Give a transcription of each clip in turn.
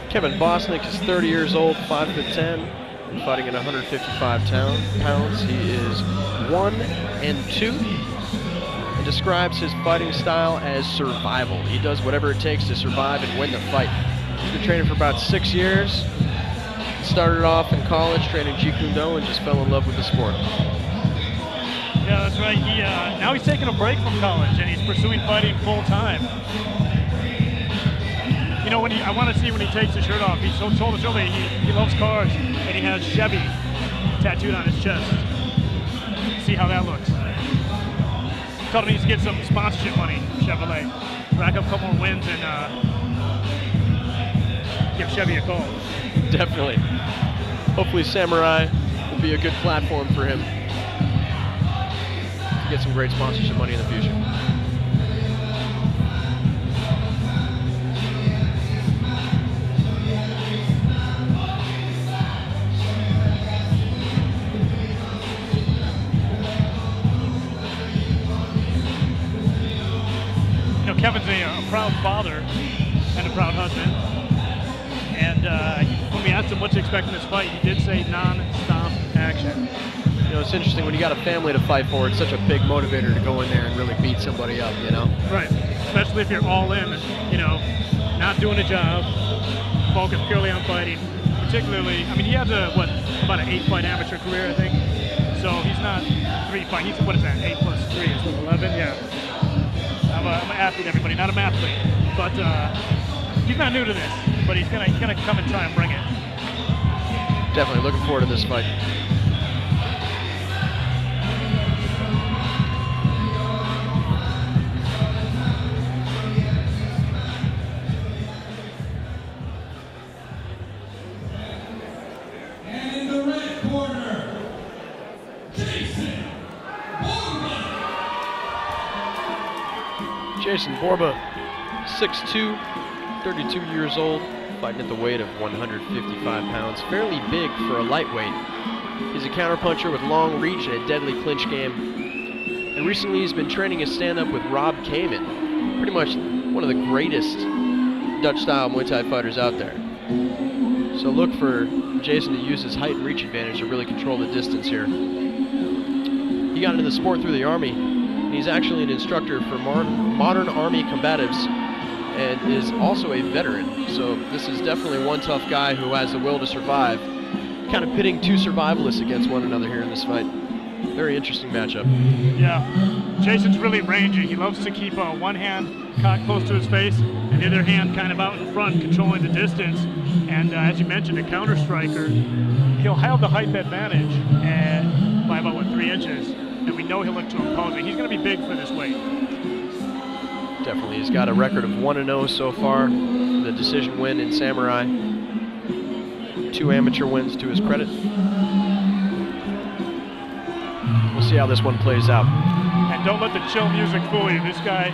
Kevin Bostick is 30 years old, 5'10", and fighting at 155 pounds. He is 1-2 and describes his fighting style as survival. He does whatever it takes to survive and win the fight. He's been training for about 6 years. Started off in college training Jeet Kune Do and just fell in love with the sport. Yeah, that's right. Now he's taking a break from college and he's pursuing fighting full time. You know, I want to see when he takes his shirt off. He told us earlier he loves cars and he has Chevy tattooed on his chest. See how that looks. Told him he needs to get some sponsorship money, Chevrolet. Rack up a couple more wins and give Chevy a call. Definitely. Hopefully Samurai will be a good platform for him to get some great sponsorship money in the future. You know, Kevin's a proud father and a proud husband. And when we asked him what to expect in this fight, he did say non-stop action. You know, it's interesting when you got a family to fight for. It's such a big motivator to go in there and really beat somebody up, you know? Right. Especially if you're all in, you know, not doing a job, focused purely on fighting. Particularly, I mean, he has about an 8-fight amateur career, I think. So he's not 3-fight. He's, what is that, 8 plus 3 is 11? Yeah. I'm an athlete, everybody, not a mathlete. But he's not new to this. But he's gonna come and try and bring it. Definitely looking forward to this fight. And in the red corner, Jason Borba, 6'2", 32 years old, fighting at the weight of 155 pounds. Fairly big for a lightweight. He's a counterpuncher with long reach and a deadly clinch game. And recently he's been training his stand-up with Rob Kamen, pretty much one of the greatest Dutch-style Muay Thai fighters out there. So look for Jason to use his height and reach advantage to really control the distance here. He got into the sport through the Army, and he's actually an instructor for modern Army combatives and is also a veteran. So this is definitely one tough guy who has the will to survive. Kind of pitting two survivalists against one another here in this fight. Very interesting matchup. Yeah, Jason's really rangy. He loves to keep one hand cocked close to his face and the other hand kind of out in front, controlling the distance. And as you mentioned, a counter striker, he'll have the height advantage and by about, 3 inches. And we know he'll look to impose it. He's going to be big for this weight. Definitely. He's got a record of 1-0 so far. The decision win in Samurai. 2 amateur wins to his credit. We'll see how this one plays out. And don't let the chill music fool you. This guy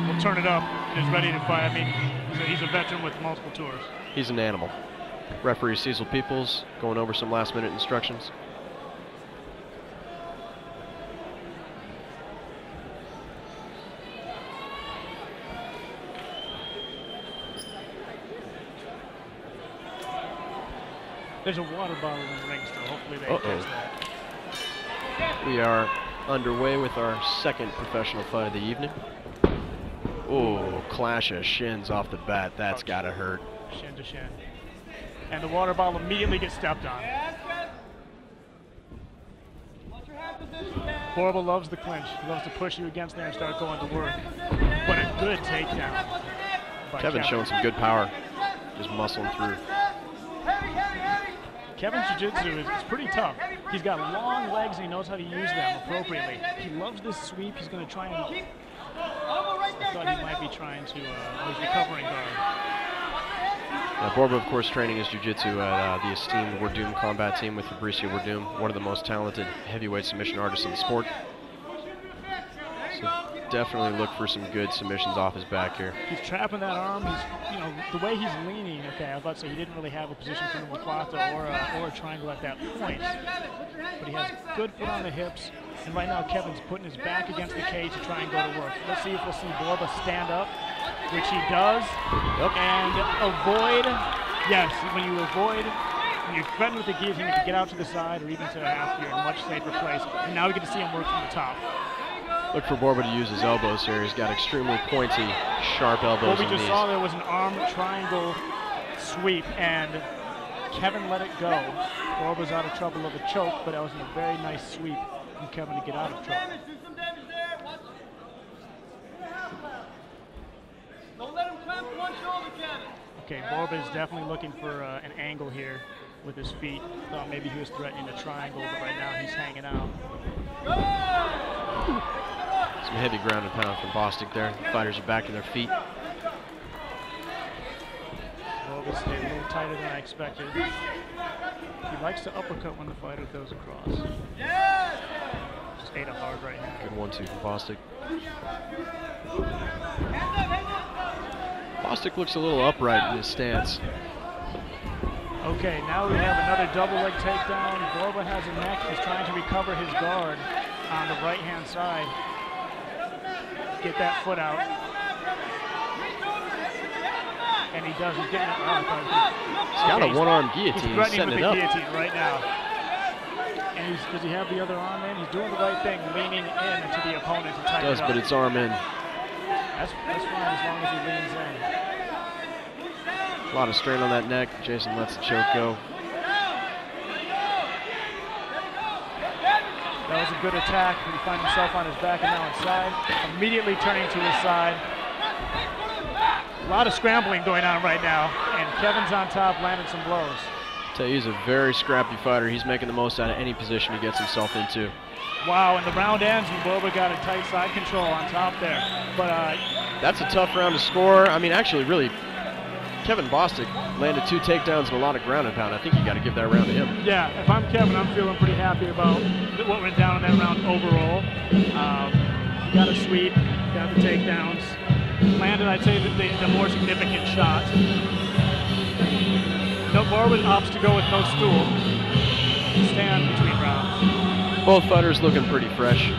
will turn it up and is ready to fight. I mean, he's a veteran with multiple tours. He's an animal. Referee Cecil Peoples going over some last-minute instructions. There's a water bottle in the ring still. Hopefully they catch that. We are underway with our second professional fight of the evening. Oh, clash of shins off the bat. That's got to hurt. Shin to shin. And the water bottle immediately gets stepped on. Borba loves the clinch. He loves to push you against there and start going to work. But a good takedown. Kevin's showing some good power. Just muscling through. Kevin's jiu-jitsu is pretty tough. He's got long legs and he knows how to use them appropriately. He loves this sweep. He's going to try and... I thought he might be trying to... he's recovering guard. Borba, of course, training his jiu-jitsu at the esteemed Werdum combat team with Fabricio Werdum, one of the most talented heavyweight submission artists in the sport. So definitely look for some good submissions off his back here. He's trapping that arm. He's, the way he's leaning. Okay, I was about to say he didn't really have a position for an omoplata or a triangle at that point. But he has good foot on the hips, And right now, Kevin's putting his back against the cage to try and go to work. Let's see if we'll see Borba stand up, which he does. Yep. And avoid, yes, when you threaten with the guillotine, you can get out to the side or even to half, you're in a much safer place. And now we get to see him work from the top. Look for Borba to use his elbows here. He's got extremely pointy, sharp elbows. What we just saw there was an arm triangle sweep, and Kevin let it go. Borba's out of trouble of a choke, but that was a very nice sweep from Kevin to get out of trouble. Don't let him clamp one shoulder, Kevin. Okay, Borba is definitely looking for an angle here with his feet. Thought maybe he was threatening a triangle, but right now he's hanging out. Some heavy ground and pound from Bostick there. The fighters are back to their feet. Borba stayed a little tighter than I expected. He likes to uppercut when the fighter goes across. Just ate a hard right hand. Good 1-2 from Bostick. Bostick looks a little upright in his stance. Okay, now we have another double leg takedown. Borba has a neck. He's trying to recover his guard on the right-hand side. Get that foot out. And he does. He's getting it out. He's got a one-arm guillotine. He's threatening with the up. guillotine right now. And does he have the other arm in? He's doing the right thing, leaning in to the opponent to tighten it up. But it's arm in. That's fine as long as he leans in. A lot of strain on that neck. Jason lets the choke go. That was a good attack. He finds himself on his back and now inside. Immediately turning to his side. A lot of scrambling going on right now. And Kevin's on top, landing some blows. I tell you, he's a very scrappy fighter. He's making the most out of any position he gets himself into. Wow, and the round ends and Borba got a tight side control on top there. But that's a tough round to score. I mean, actually, really, Kevin Bostick landed 2 takedowns and a lot of ground and pound. I think you got to give that round to him. Yeah, if I'm Kevin, I'm feeling pretty happy about what went down in that round overall. Got a sweep, got the takedowns, landed, I'd say, the more significant shot. No, Borba opts to go with no stool. Stand between rounds. Both fighters looking pretty fresh.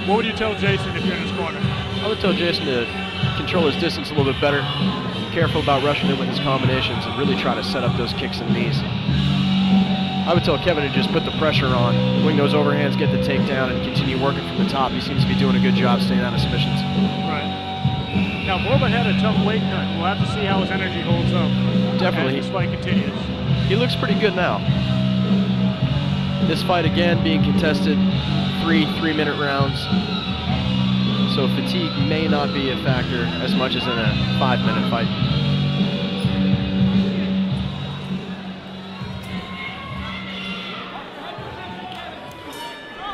What would you tell Jason if you're in his corner? I would tell Jason to control his distance a little bit better. Be careful about rushing in with his combinations and really try to set up those kicks and knees. I would tell Kevin to just put the pressure on, wing those overhands, get the takedown, and continue working from the top. He seems to be doing a good job staying out of submissions. Right. Now, Borba had a tough weight cut. We'll have to see how his energy holds up. Definitely. As this fight continues. He looks pretty good now. This fight again being contested 3 3-minute rounds. So fatigue may not be a factor as much as in a 5-minute fight.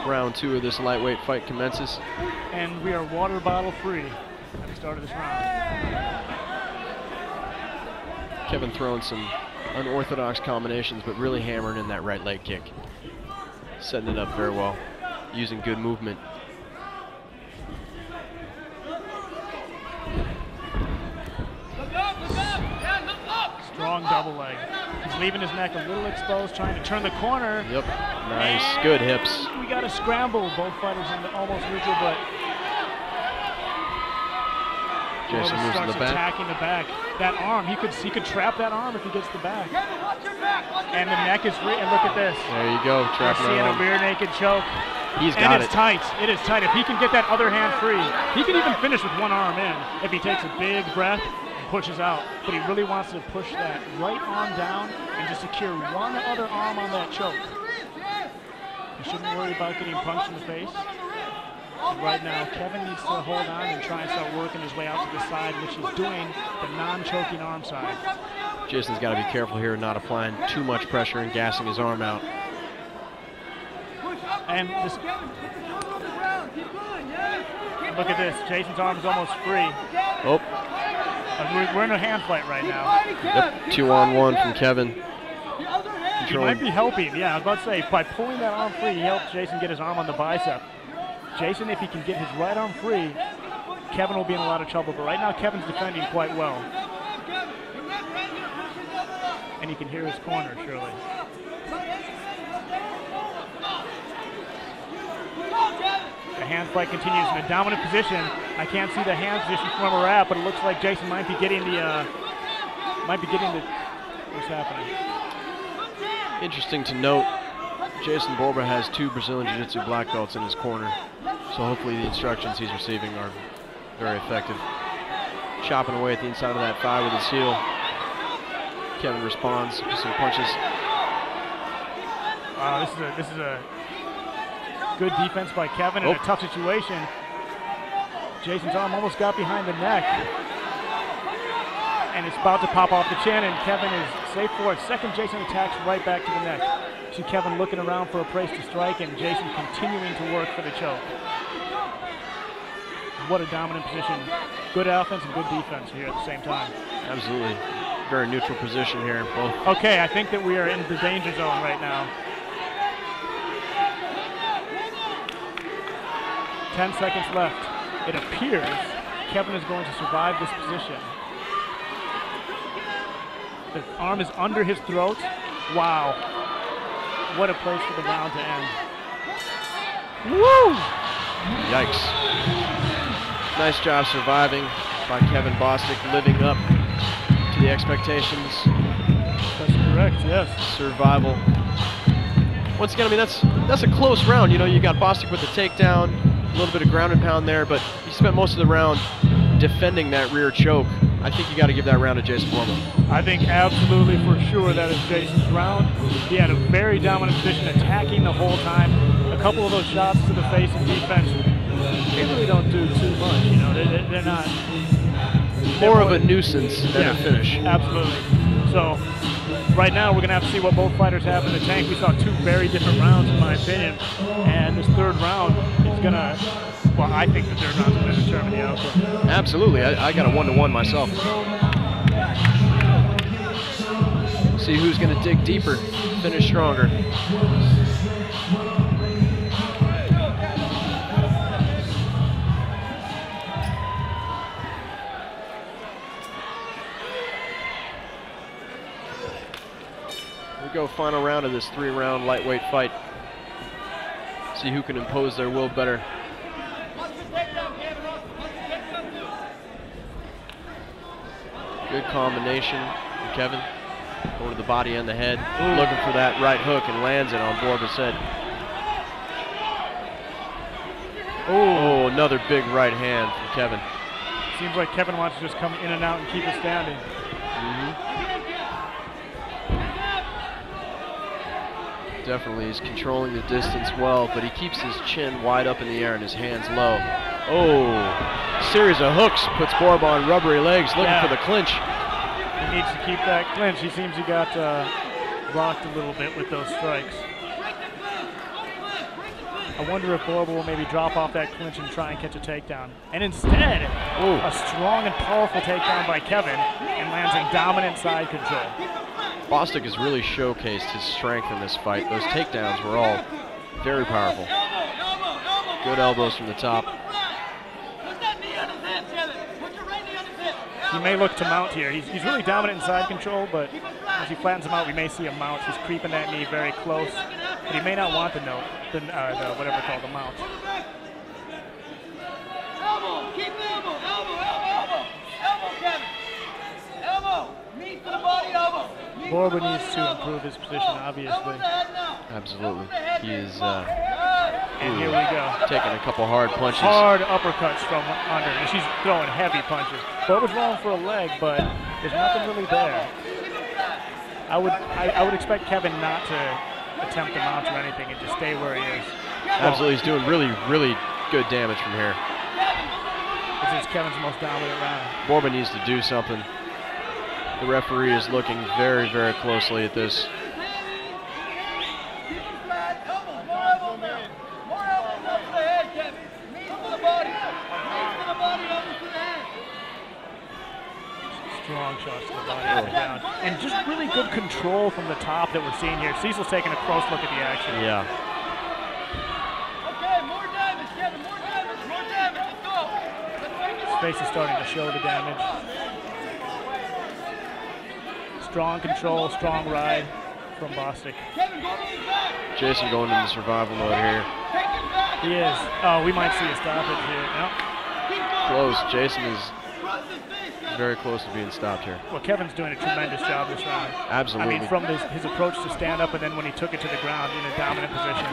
Round 2 of this lightweight fight commences. And we are water bottle free at the start of this round. Kevin throwing some unorthodox combinations, but really hammering in that right leg kick. Setting it up very well, using good movement. Strong double leg. He's leaving his neck a little exposed, trying to turn the corner. Yep, nice, and good hips. We got a scramble, both fighters in the almost neutral, but Jason moves to the back. Attacking the back. That arm, he could trap that arm if he gets the back. And the neck is free, and look at this. There you go, trapping seeing that arm. a rear naked choke. He's got it. And it's tight, it is tight. If he can get that other hand free, he can even finish with one arm in if he takes a big breath and pushes out. But he really wants to push that right arm down and just secure one other arm on that choke. He shouldn't worry about getting punched in the face. Right now, Kevin needs to hold on and try and start working his way out to the side, which he's doing the non-choking arm side. Jason's got to be careful here, not applying too much pressure and gassing his arm out. And this, look at this, Jason's arm is almost free. Oh. We're in a hand fight right now. Yep, 2-on-1 from Kevin. He might be helping, yeah, I was about to say, by pulling that arm free, he helps Jason get his arm on the bicep. Jason, if he can get his right arm free, Kevin will be in a lot of trouble. But right now, Kevin's defending quite well. And you can hear his corner, surely. hand fight continues in a dominant position. I can't see the hand position from where we're at, but it looks like Jason might be getting the, what's happening. Interesting to note, Jason Borba has 2 Brazilian Jiu-Jitsu black belts in his corner, so hopefully the instructions he's receiving are very effective. Chopping away at the inside of that thigh with his heel. Kevin responds with some punches. This is a good defense by Kevin in a tough situation. Jason's arm almost got behind the neck, and it's about to pop off the chin, and Kevin is safe for it. Second Jason attacks right back to the neck. See Kevin looking around for a place to strike, and Jason continuing to work for the choke. What a dominant position. Good offense and good defense here at the same time. Absolutely. Very neutral position here. Both. Okay, I think that we are in the danger zone right now. 10 seconds left. It appears Kevin is going to survive this position. The arm is under his throat. Wow. What a place for the round to end. Woo! Yikes. Nice job surviving by Kevin Bostick, living up to the expectations. That's correct, yes. Survival. Once again, I mean, that's a close round. You know, you got Bostick with the takedown, a little bit of ground and pound there, but he spent most of the round defending that rear choke. I think you got to give that round to Jason Borba. I think absolutely for sure that is Jason's round. He had a very dominant position, attacking the whole time. A couple of those shots to the face and defense, they really don't do too much. You know, they're not. More of a nuisance than a finish. Absolutely. So right now we're going to have to see what both fighters have in the tank. We saw 2 very different rounds in my opinion, and this third round is going to, well, I think the third round is going to determine the outcome. Absolutely. I got a 1-to-1 myself. See who's going to dig deeper, finish stronger. We go final round of this 3-round lightweight fight. See who can impose their will better. Good combination from Kevin. Going to the body and the head. Looking for that right hook and lands it on Borba's head. Oh, another big right hand from Kevin. Seems like Kevin wants to just come in and out and keep it standing. Definitely, he's controlling the distance well, but he keeps his chin wide up in the air and his hands low. Oh, series of hooks puts Borba on rubbery legs, looking for the clinch. He needs to keep that clinch. He seems he got rocked a little bit with those strikes. I wonder if Borba will maybe drop off that clinch and try and catch a takedown. And instead, a strong and powerful takedown by Kevin, and lands in dominant side control. Bostick has really showcased his strength in this fight. Those takedowns were all very powerful. Good elbows from the top. He may look to mount here. He's really dominant in side control, but as he flattens him out, we may see a mount. He's creeping that knee very close, but he may not want the note, the whatever called the mount. Elbow, keep the elbow, elbow, Kevin. Elbow, knee to the body, elbow. Borba needs to improve his position, obviously. Absolutely. He is and here we go. Taking a couple hard punches. Hard uppercuts from under. And she's throwing heavy punches. Borba's rolling for a leg, but there's nothing really there. I would expect Kevin not to attempt to mount or anything and just stay where he is. Absolutely, he's doing really, really good damage from here. This is Kevin's most dominant round. Borba needs to do something. The referee is looking very, very closely at this. Strong shots to the body and down. And just really good control from the top that we're seeing here. Cecil's taking a close look at the action. Yeah. Okay, more damage, Kevin, more damage, let's go. His face is starting to show the damage. Strong control, strong ride from Bostick. Kevin, go to the back. Jason going into survival mode here. Take it back. He is. Oh, we might see a stoppage here. Yep. Keep going. Close. Jason is Cross his face, Kevin. very close to being stopped here. Well, Kevin's doing a tremendous job this round. Absolutely. I mean, from his approach to stand up and then when he took it to the ground in a dominant position.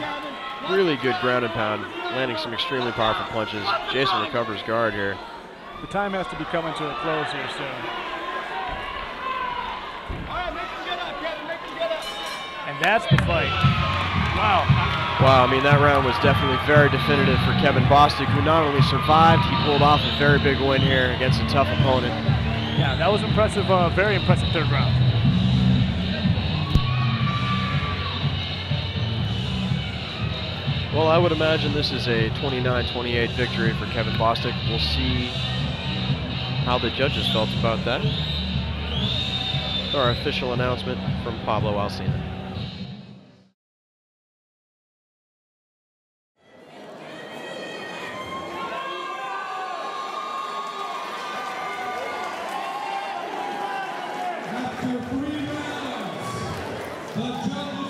Really good ground and pound, landing some extremely powerful punches. Jason recovers guard here. The time has to be coming to a close here soon. All right, make him get up, Kevin. Make him get up. And that's the fight. Wow. Wow, I mean, that round was definitely very definitive for Kevin Bostick, who not only survived, he pulled off a very big win here against a tough opponent. Yeah, that was impressive, very impressive third round. Well, I would imagine this is a 29-28 victory for Kevin Bostick. We'll see how the judges felt about that. Our official announcement from Pablo Alcina. After 3 rounds, the judges